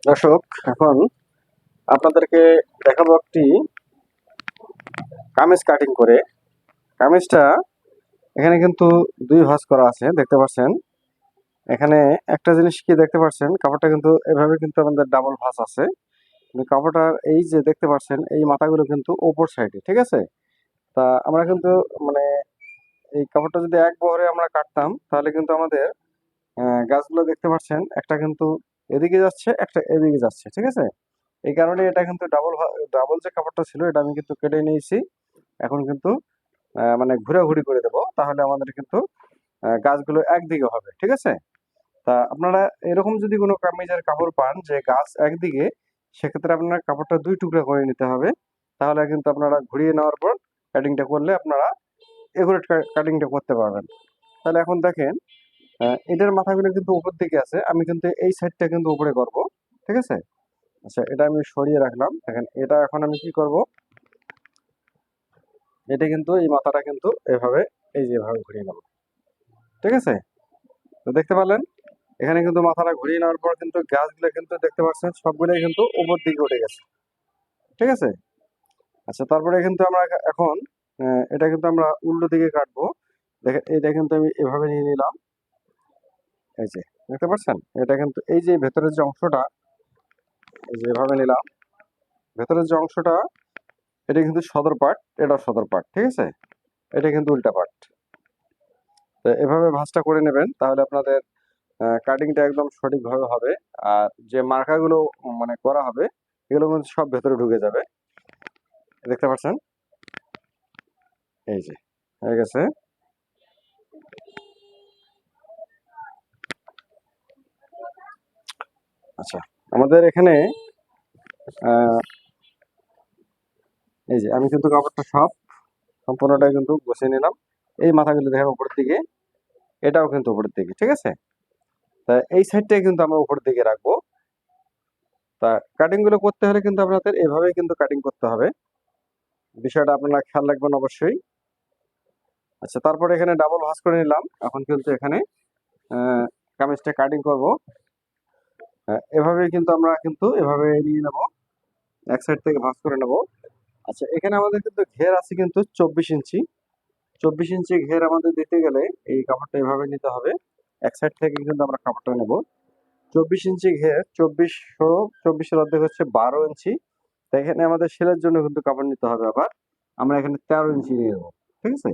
দর্শক, এখন আপনাদেরকে দেখাবো একটি কামিজ কাটিং করে। কামিজটা এখানে কিন্তু দুই ভাঁজ করা আছে, দেখতে পাচ্ছেন। এখানে একটা জিনিস কি দেখতে পাচ্ছেন, কাপড়টা কিন্তু এভাবে কিন্তু আমাদের ডাবল ভাঁজ আছে। কিন্তু কাপড়টার এই যে দেখতে পাচ্ছেন, এই মাথাগুলো কিন্তু ওপর সাইডে, ঠিক আছে। তা আমরা কিন্তু মানে এই কাপড়টা যদি এক বহরে আমরা কাটতাম, তাহলে কিন্তু আমাদের গাছগুলো দেখতে পাচ্ছেন, একটা কিন্তু এদিকে যাচ্ছে, একটা এদিকে যাচ্ছে, ঠিক আছে। এই কারণে এটা কিন্তু ডাবল যে কাপড়টা ছিল, এটা আমি কিন্তু কেটে নিয়েছি। এখন কিন্তু মানে ঘোরাঘুরি করে দেবো, তাহলে আমাদের কিন্তু গাছগুলো একদিকে হবে, ঠিক আছে। তা আপনারা এরকম যদি কোনো কামিজের কাপড় পান যে গাছ একদিকে, সেক্ষেত্রে আপনার কাপড়টা দুই টুকরা করে নিতে হবে। তাহলে কিন্তু আপনারা ঘুরিয়ে নেওয়ার পর কাটিংটা করলে আপনারা একুরেট কাটিংটা করতে পারবেন। তাহলে এখন দেখেন, এটার মাথাগুলো কিন্তু উপর দিকে আছে, আমি কিন্তু এই সাইডটা কিন্তু উপরে করব, ঠিক আছে। আচ্ছা, এটা আমি সরিয়ে রাখলাম। দেখেন, এটা এখন আমি কি করব, এটা কিন্তু এই মাথাটা কিন্তু এভাবে, এই যে এভাবে ঘুরিয়ে নেব, ঠিক আছে। তো দেখতে পারলেন, এখানে কিন্তু মাথাটা ঘুরিয়ে নেওয়ার পর কিন্তু গাছগুলো কিন্তু দেখতে পাচ্ছেন সবগুলোই কিন্তু উপর দিকে উঠে গেছে, ঠিক আছে। আচ্ছা, তারপরে কিন্তু আমরা এখন এটা কিন্তু আমরা উল্টো দিকে কাটবো। দেখেন, এটা কিন্তু আমি এভাবে নিয়ে নিলাম, এই যে দেখতে পাচ্ছেন। এটা কিন্তু এই যে ভেতরের যে অংশটা, এই যে এভাবে নিলাম, ভেতরের যে অংশটা, এটা কিন্তু সদর পার্ট, এটা সদর পার্ট, ঠিক আছে। এটা কিন্তু উল্টা পার্ট। তো এভাবে ভাঁজটা করে নেবেন, তাহলে আপনাদের কাটিংটা একদম সঠিকভাবে হবে। আর যে মার্কাগুলো মানে করা হবে, এগুলো কিন্তু সব ভেতরে ঢুকে যাবে, দেখতে পাচ্ছেন। এই যে হয়ে গেছে। আচ্ছা, আমাদের এখানে আহ, এই যে আমি কিন্তু কাপড়টা সম্পূর্ণটা কিন্তু গুছিয়ে নিলাম। এই মাথাগুলো দেখেন উপরের দিকে, এটাও কিন্তু উপরের দিকে, ঠিক আছে। তা এই সাইডটাই কিন্তু আমরা উপরের দিকে রাখবো। তা কাটিং গুলো করতে হলে কিন্তু আপনাদের এভাবেই কিন্তু কাটিং করতে হবে, বিষয়টা আপনারা খেয়াল রাখবেন অবশ্যই। আচ্ছা, তারপরে এখানে ডাবল ভাঁজ করে নিলাম। এখন কিন্তু এখানে আহ, কামিজটা কাটিং করব। এভাবেই কিন্তু আমরা কিন্তু এভাবে নিয়ে নেব, এক সাইড থেকে ভাঁজ করে নেব। আচ্ছা, এখানে আমাদের কিন্তু ঘের আছে কিন্তু 24 ইঞ্চি। 24 ইঞ্চি ঘের আমাদের দিতে গেলে এই কাপড়টা এভাবে নিতে হবে, এক সাইড থেকে কিন্তু আমরা কাপড়টা নেব। 24 ইঞ্চি ঘের, 24 অর্ধেক হচ্ছে 12 ইঞ্চি। তো এখানে আমাদের সেলের জন্য কিন্তু কাপড় নিতে হবে আবার। আমরা এখানে 13 ইঞ্চি নিয়ে নেবো, ঠিক আছে।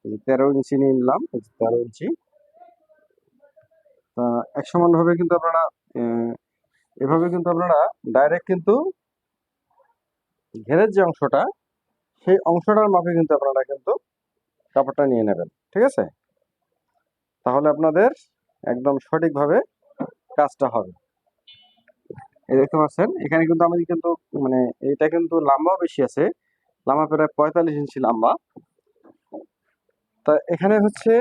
এই যে 13 ইঞ্চি নিয়ে নিলাম, এই যে 13 ইঞ্চি। তা এক সমান ভাবে কিন্তু আপনারা এভাবে কিন্তু আপনারা ডাইরেক্ট কিন্তু ঘেরের যে অংশটা, সেই অংশটার মাপে কিন্তু আপনারা কিন্তু কাপড়টা নিয়ে নেবেন, ঠিক আছে। তাহলে আপনাদের একদম সঠিকভাবে কাজটা হবে। এই দেখতে পাচ্ছেন, এখানে কিন্তু আমাদের কিন্তু মানে এটা কিন্তু লম্বাও বেশি আছে, লম্বা প্রায় 45 ইঞ্চি লম্বা। তা এখানে হচ্ছে,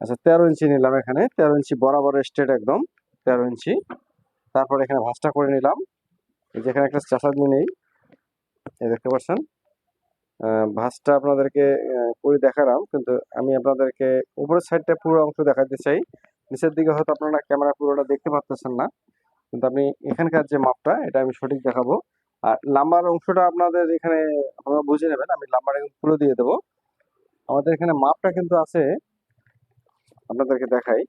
আচ্ছা 13 ইঞ্চি নিলাম, এখানে 13 ইঞ্চি বরাবর স্ট্রেট একদম 13 ইঞ্চি। তারপর এখানে ভাঁজটা করে নিলাম, এই যে এখানে একটা চাষা দিয়ে নেই, এই দেখতে পাচ্ছেন। ভাঁজটা আপনাদেরকে করে দেখালাম, কিন্তু আমি আপনাদেরকে উপরের সাইডটা পুরো অংশ দেখাতে চাই। নিচের দিকে হয়তো আপনারা ক্যামেরা পুরোটা দেখতে পাচ্ছেন না, কিন্তু আপনি এখানকার যে মাপটা, এটা আমি সঠিক দেখাবো। আর লাম্বার অংশটা আপনাদের এখানে আপনারা বুঝে নেবেন, আমি লাম্বারটা কিন্তু তুলে দিয়ে দেবো। আমাদের এখানে মাপটা কিন্তু আছে, আপনাদেরকে দেখাই।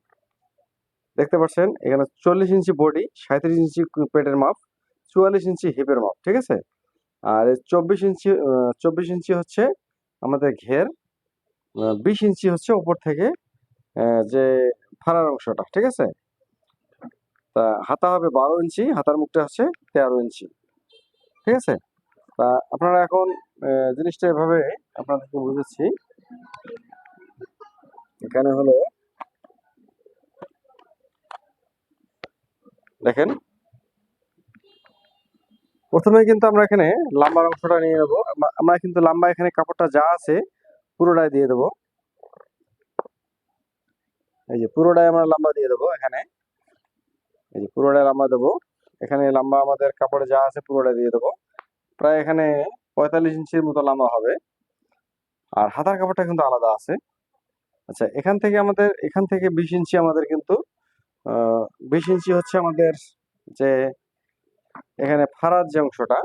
দেখতে পাচ্ছেন, এখানে 40 ইঞ্চি বডি, 37 ইঞ্চি পেটের মাপ, 44 ইঞ্চি হিপের মাপ, ঠিক আছে। আর এই 24 ইঞ্চি, 24 ইঞ্চি হচ্ছে আমাদের ঘের, 20 ইঞ্চি হচ্ছে উপর থেকে যে ফাড়ার অংশটা, ঠিক আছে। তা হাতা হবে 12 ইঞ্চি, হাতার মুখটা হচ্ছে 13 ইঞ্চি, ঠিক আছে। তা আপনারা এখন জিনিসটা এভাবে আপনাদেরকে বুঝেছি। এখানে হলো, দেখেন, প্রথমে কিন্তু আমরা এখানে লাম্বার অংশটা নিয়ে নেবো। আমরা কিন্তু লাম্বা এখানে কাপড়টা যা আছে পুরোটাই দিয়ে দেবো, এই যে পুরোটাই আমরা লম্বা দিয়ে দেবো এখানে, এই যে পুরোটাই লম্বা দেবো। এখানে লম্বা আমাদের কাপড়ে যা আছে পুরোটাই দিয়ে দেবো, প্রায় এখানে 45 ইঞ্চির মতো লম্বা হবে। আর হাতার কাপড়টা কিন্তু আলাদা আছে। আচ্ছা, এখান থেকে 20 ইঞ্চি আমাদের কিন্তু 20 ইঞ্চি হচ্ছে আমাদের যে এখানে ফাড়ার যে অংশটা।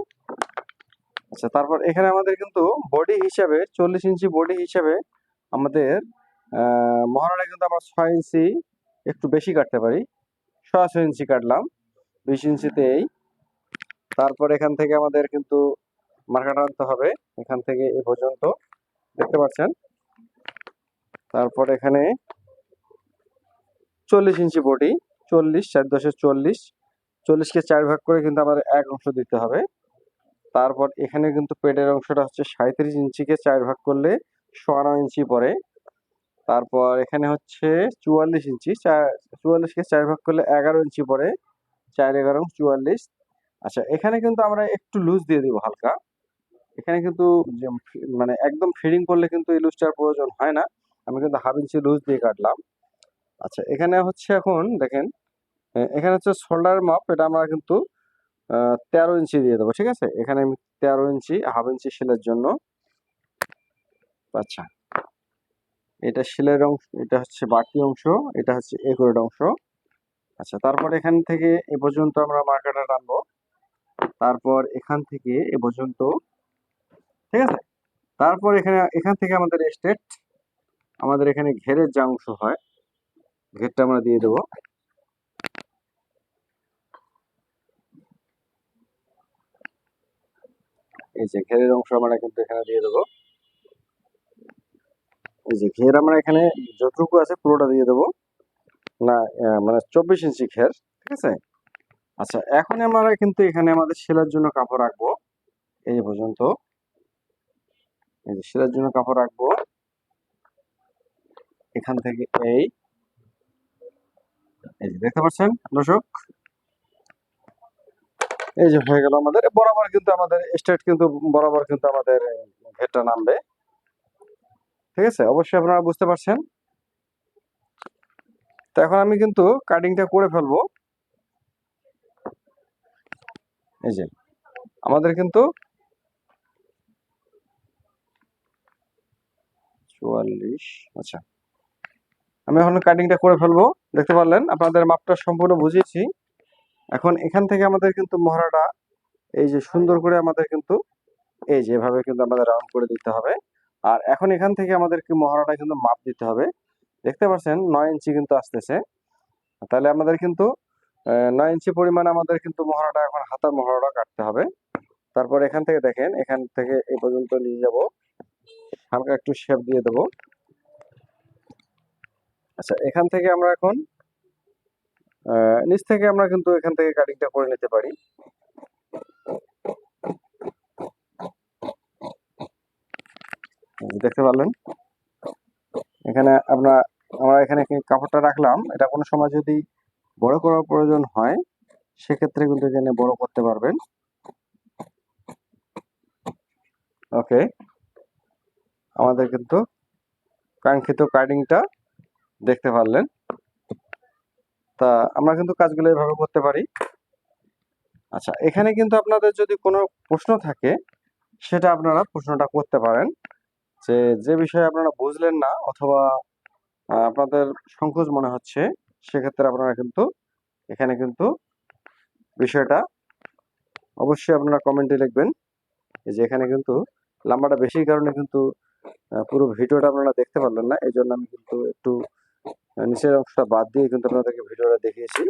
আচ্ছা, তারপর এখানে আমাদের কিন্তু বডি হিসাবে 40 ইঞ্চি বডি হিসাবে আমাদের মহারণে কিন্তু আমরা 6 ইঞ্চি একটু বেশি কাটতে পারি। 6.5 ইঞ্চি কাটলাম 20 ইঞ্চিতেই। তারপর এখান থেকে আমাদের কিন্তু মার্কাটা আনতে হবে এখান থেকে এ পর্যন্ত, দেখতে পাচ্ছেন। তারপর এখানে 40 ইঞ্চি বডি, 40 4 40, 40কে 4 ভাগ করে কিন্তু আমাদের এক অংশ দিতে হবে। তারপর এখানে কিন্তু পেটের অংশটা হচ্ছে 37 ইঞ্চিকে 4 ভাগ করলে 9.5 ইঞ্চি পড়ে। তারপর এখানে হচ্ছে 44 ইঞ্চি, 44কে 4 ভাগ করলে 11 ইঞ্চি পড়ে, 4 11 44। আচ্ছা, এখানে কিন্তু আমরা একটু লুজ দিয়ে দিব হালকা। এখানে কিন্তু মানে একদম ফিডিং করলে কিন্তু এই লুজটার প্রয়োজন হয় না, আমি কিন্তু 1/2 ইঞ্চি লুজ দিয়ে কাটলাম। আচ্ছা, এখানে হচ্ছে এখন দেখেন, এখানে হচ্ছে শোল্ডার মাপ, এটা আমরা কিন্তু 13 ইঞ্চি দিয়ে দেবো, ঠিক আছে। এখানে আমি 13 ইঞ্চি 1/2 ইঞ্চি সেলের জন্য। আচ্ছা, এটা সেলের অংশ, এটা হচ্ছে বাকি অংশ, এটা হচ্ছে একরের অংশ। আচ্ছা, তারপর এখান থেকে এ পর্যন্ত আমরা মার্কারটা টানবো, তারপর এখান থেকে এ পর্যন্ত, ঠিক আছে। তারপর এখান থেকে আমাদের স্ট্রেট, আমাদের এখানে ঘেরের যে অংশ হয়, ঘেরটা আমরা দিয়ে দেবো। এই যে ঘেরের অংশ আমরা কিন্তু এখানে দিয়ে দেবো। এই যে ঘের আমরা এখানে যতটুকু আছে পুরোটা দিয়ে দেবো না, মানে 24 ইঞ্চি ঘের, ঠিক আছে। আচ্ছা, এখন আমরা কিন্তু এখানে আমাদের সেলার জন্য কাপড় রাখবো এই পর্যন্ত। এই যে সেলার জন্য কাপড় রাখবো এখান থেকে এই যে দেখতে পাচ্ছেন দর্শক, এই যে হয়ে গেল আমাদের বরাবর কিন্তু আমাদের স্ট্রেট কিন্তু বরাবর কিন্তু আমাদের ঘেরটা নামবে, ঠিক আছে। অবশ্যই আপনারা বুঝতে পারছেন। তো এখন আমি কিন্তু কাটিংটা করে ফেলবো। এই যে আমাদের কিন্তু 44, আচ্ছা, আমি এখন কাটিংটা করে ফেলবো। দেখতে পারলেন, আপনাদের মাপটা সম্পূর্ণ বুঝিয়েছি। এখন এখান থেকে আমাদের কিন্তু মহড়াটা এই যে সুন্দর করে আমাদের কিন্তু এই যে এভাবে কিন্তু আমাদের রাউন্ড করে দিতে হবে। আর এখন এখান থেকে আমাদেরকে মহড়াটা কিন্তু মাপ দিতে হবে। দেখতে পাচ্ছেন 9 ইঞ্চি কিন্তু আসতেছে। তাহলে আমাদের কিন্তু 9 ইঞ্চি পরিমাণ আমাদের কিন্তু মহড়াটা এখন হাতার মহড়াটা কাটতে হবে। তারপর এখান থেকে দেখেন, এখান থেকে এই পর্যন্ত নিয়ে যাব, হালকা একটু শেপ দিয়ে দেবো। আচ্ছা, এখান থেকে আমরা এখন নিচ থেকে আমরা কিন্তু এখান থেকে কাটিংটা করে নিতে পারি। দেখতে পারলেন, এখানে আমরা এখানে কাপড়টা রাখলাম, এটা কোনো সময় যদি বড় করার প্রয়োজন হয় সেক্ষেত্রে কিন্তু এখানে বড় করতে পারবেন। ওকে, আমাদের কিন্তু কাঙ্ক্ষিত কাটিংটা দেখতে পারলেন। তা আমরা কিন্তু কাজগুলো এভাবে করতে পারি। আচ্ছা, এখানে কিন্তু আপনাদের যদি কোনো প্রশ্ন থাকে সেটা আপনারা প্রশ্নটা করতে পারেন, যে বিষয়ে আপনারা বুঝলেন না অথবা আপনাদের সংকোচ মনে হচ্ছে, সেক্ষেত্রে আপনারা কিন্তু এখানে কিন্তু বিষয়টা অবশ্যই আপনারা কমেন্টে লিখবেন। এই যে এখানে কিন্তু লম্বাটা বেশি কারণে কিন্তু পুরো ভিডিওটা আপনারা দেখতে পারলেন না, এই জন্য আমি কিন্তু একটু নিচের অংশটা বাদ দিয়ে কিন্তু আপনাদেরকে ভিডিওটা দেখিয়েছি।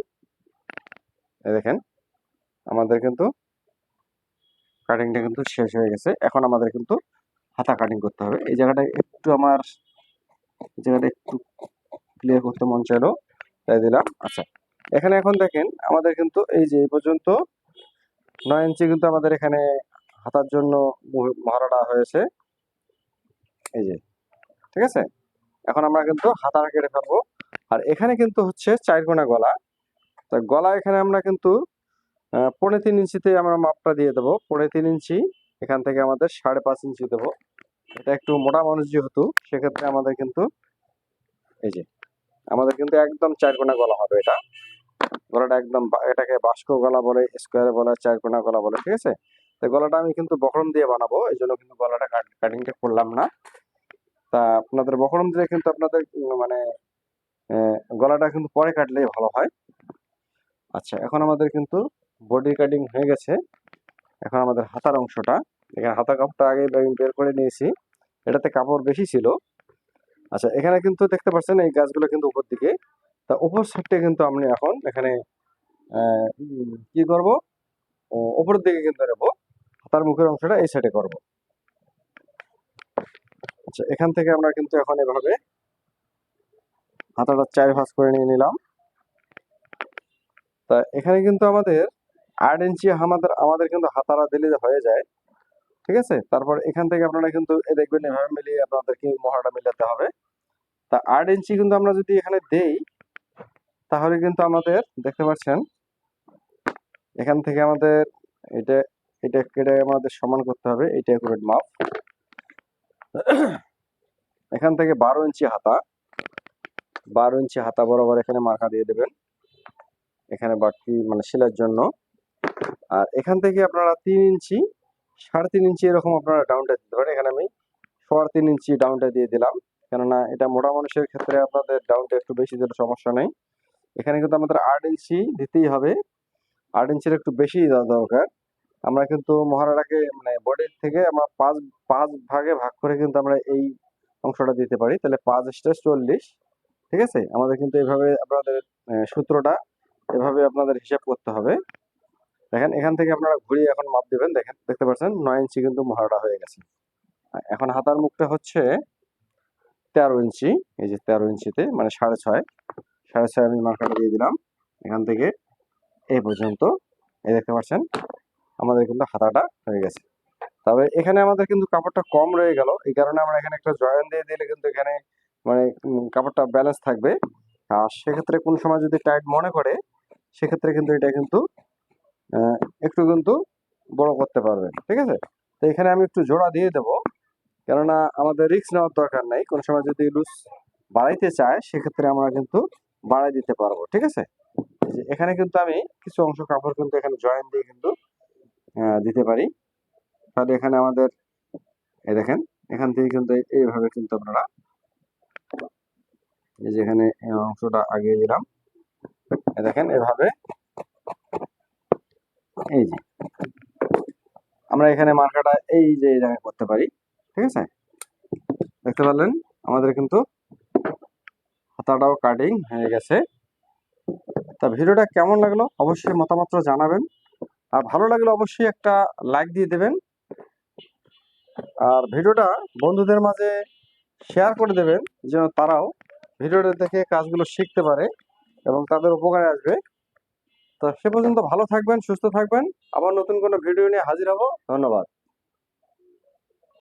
দেখেন, আমাদের কিন্তু কাটিংটা কিন্তু শেষ হয়ে গেছে। এখন আমাদের কিন্তু হাতা কাটিং করতে হবে। এই জায়গাটা একটু ক্লিয়ার করতে মন চাইলো, তাই দিলাম। আচ্ছা, এখানে এখন দেখেন আমাদের কিন্তু এই যে এই পর্যন্ত 9 ইঞ্চি কিন্তু আমাদের এখানে হাতার জন্য মহড়াটা হয়েছে। এই যে, ঠিক আছে। এখন আমরা কিন্তু হাতাটা কেটে ফেলবো। আর এখানে কিন্তু হচ্ছে 4 কোণা গলা। তো গলা এখানে আমরা কিন্তু 3.5 ইঞ্চিতে আমরা মাপটা দিয়ে দেবো। 3.5 ইঞ্চি, এখান থেকে আমাদের 5.5 ইঞ্চি দেবো। এটা একটু মোটা মানুষ যেহেতু, সেক্ষেত্রে আমাদের কিন্তু এই যে আমাদের কিন্তু একদম 4 কোণা গলা হবে। এটা গলাটা একদম, এটাকে বাস্ক গলা বলে, স্কোয়ার বলে, 4 কোণা গলা বলে, ঠিক আছে। তো গলাটা আমি কিন্তু বকরম দিয়ে বানাবো, এই জন্য কিন্তু গলাটা কাটিংটা করলাম না। তা আপনাদের বকরম দিলে কিন্তু আপনাদের মানে গলাটা কিন্তু পরে কাটলেই ভালো হয়। আচ্ছা, এখন আমাদের কিন্তু বডি কাটিং হয়ে গেছে। এখন আমাদের হাতার অংশটা, এখানে হাতা কাপড়টা আগে বের করে নিয়েছি, এটাতে কাপড় বেশি ছিল। আচ্ছা, এখানে কিন্তু দেখতে পাচ্ছেন এই গাছগুলো কিন্তু উপর দিকে, তা উপর সাইডটা কিন্তু আমি এখন এখানে কি করব, উপরের দিকে কিন্তু নেবো, হাতার মুখের অংশটা এই সাইডে করব। আচ্ছা, এখান থেকে আমরা কিন্তু এখন এভাবে হাতাটা 4 ভাঁজ করে নিয়ে নিলাম। তা এখানে কিন্তু আমাদের 8 ইঞ্চি আমাদের আমাদের কিন্তু হাতারা দিলে হয়ে যায়, ঠিক আছে। তারপর এখান থেকে আপনারা কিন্তু দেখবেন এভাবে মিলিয়ে আপনাদেরকে মহড়াটা মিলাতে হবে। তা 8 ইঞ্চি কিন্তু আমরা যদি এখানে দেই, তাহলে কিন্তু আমাদের দেখতে পাচ্ছেন এখান থেকে আমাদের এটা এটা কেটে আমাদের সমান করতে হবে, এটা একুরেট মাপ। এখান থেকে 12 ইঞ্চি হাতা, 12 ইঞ্চি হাতা বরাবর এখানে মার্কা দিয়ে দেবেন, এখানে বাড়তি মানে সেলাইয়ের জন্য। আর এখান থেকে আপনারা 3 ইঞ্চি, 3.5 ইঞ্চি এরকম আপনারা ডাউনটা দিতে পারেন। এখানে আমি 3.5 ইঞ্চি ডাউনটা দিয়ে দিলাম, কেননা এটা মোটা মানুষের ক্ষেত্রে আপনাদের ডাউনটা একটু বেশি দিলে সমস্যা নেই। এখানে কিন্তু আমাদের 8 ইঞ্চি দিতেই হবে, 8 ইঞ্চির একটু বেশি দেওয়া দরকার। আমরা কিন্তু মহড়াটাকে মানে বডির থেকে আমরা পাঁচ ভাগে ভাগ করে কিন্তু আমরা এই অংশটা দিতে পারি, তাহলে 5 * 40, ঠিক আছে। আমাদের কিন্তু এভাবে আপনাদের সূত্রটা এভাবে আপনাদের হিসাব করতে হবে। দেখেন এখান থেকে আপনারা ঘুরিয়ে এখন মাপ দিবেন, দেখেন দেখতে পাচ্ছেন 9 ইঞ্চি কিন্তু মহড়াটা হয়ে গেছে। এখন হাতার মুখটা হচ্ছে 13 ইঞ্চি, এই যে 13 ইঞ্চিতে মানে 6.5 আমি মার্কাটা দিয়ে দিলাম। এখান থেকে এই পর্যন্ত এই দেখতে পাচ্ছেন আমাদের কিন্তু হাতাটা হয়ে গেছে। তবে এখানে আমাদের কিন্তু কাপড়টা কম রয়ে গেল, এই কারণে আমরা এখানে একটা জয়েন দিয়ে দিলে কিন্তু এখানে মানে কাপড়টা ব্যালেন্স থাকবে। আর সেক্ষেত্রে কোন সময় যদি টাইট মনে করে, সেক্ষেত্রে কিন্তু এটা কিন্তু একটু কিন্তু বড় করতে পারবেন, ঠিক আছে। তো এখানে আমি একটু জোড়া দিয়ে দেবো, কেননা আমাদের রিস্ক নেওয়ার দরকার নাই। কোন সময় যদি লুজ বাড়াইতে চায়, সেক্ষেত্রে আমরা কিন্তু বাড়াই দিতে পারবো, ঠিক আছে। যে এখানে কিন্তু আমি কিছু অংশ কাপড় কিন্তু এখানে জয়েন দিয়ে কিন্তু দিতে পারি। তাহলে এখানে আমাদের এই দেখেন এখান থেকে কিন্তু এইভাবে কিন্তু আপনারা এই যে এখানে এই অংশটা আগিয়ে দিলাম, দেখেন এভাবে, এই যে আমরা এখানে মার্কাটা এই যে এই জায়গায় করতে পারি, ঠিক আছে। দেখতে পারলেন আমাদের কিন্তু হাতাটাও কাটিং হয়ে গেছে। তা ভিডিওটা কেমন লাগলো অবশ্যই মতামত জানাবেন, আর ভালো লাগলে অবশ্যই একটা লাইক দিয়ে দেবেন, আর ভিডিওটা বন্ধুদের মাঝে শেয়ার করে দেবেন, যেন তারাও ভিডিওটা দেখে কাজগুলো শিখতে পারে এবং তাদের উপকারে আসবে। তো সে পর্যন্ত ভালো থাকবেন, সুস্থ থাকবেন, আবার নতুন কোনো ভিডিও নিয়ে হাজির হব। ধন্যবাদ।